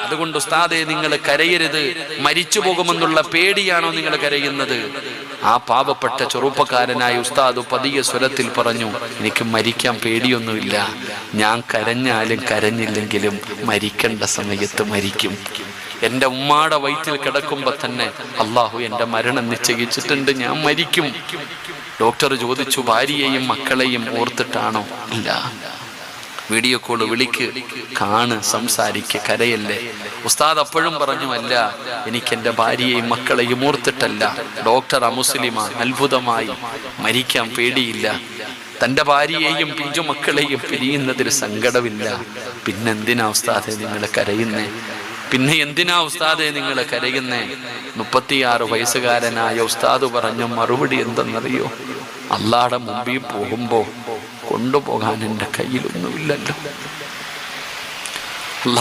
അതുകൊണ്ട് ഉസ്താദെ നിങ്ങൾ കരയരുത്, മരിച്ചു പോകുമെന്നുള്ള പേടിയാണോ നിങ്ങൾ കരയുന്നത്? ആ പാവപ്പെട്ട ചെറുപ്പക്കാരനായ ഉസ്താദ് പതിയ സ്വരത്തിൽ പറഞ്ഞു, എനിക്ക് മരിക്കാൻ പേടിയൊന്നുമില്ല, ഞാൻ കരഞ്ഞാലും കരഞ്ഞില്ലെങ്കിലും മരിക്കേണ്ട സമയത്ത് മരിക്കും. എൻ്റെ ഉമ്മാടെ വയറ്റിൽ കിടക്കുമ്പോ തന്നെ അള്ളാഹു എൻ്റെ മരണം നിശ്ചയിച്ചിട്ടുണ്ട്, ഞാൻ മരിക്കും. ഡോക്ടർ ചോദിച്ചു, ഭാര്യയെയും മക്കളെയും ഓർത്തിട്ടാണോ? ഇല്ല. വീഡിയോ കോള് വിളിക്ക്, കാണ്, സംസാരിക്ക്, കരയല്ലേ. ഉസ്താദ് അപ്പോഴും പറഞ്ഞു, അല്ല, എനിക്ക് എൻ്റെ ഭാര്യയെയും മക്കളെയും ഓർത്തിട്ടല്ല. ഡോക്ടർ അമുസ്ലിമാ, അത്ഭുതമായി, മരിക്കാൻ പേടിയില്ല, തൻ്റെ ഭാര്യയെയും പിഞ്ചുമക്കളെയും പിരിയുന്നതിൽ സങ്കടമില്ല. പിന്നെന്തിനാ ഉസ്താദെ നിങ്ങൾ കരയുന്നേ? പിന്നെ എന്തിനാ ഉസ്താദെ നിങ്ങൾ കരയുന്നേ? 36 വയസ്സുകാരനായ ഉസ്താദ് പറഞ്ഞ മറുപടി എന്തെന്നറിയോ? അള്ളാഹുടെ മുമ്പിൽ പോകുമ്പോ കൊണ്ടുപോകാൻ എൻ്റെ കയ്യിലൊന്നുമില്ലല്ലോ.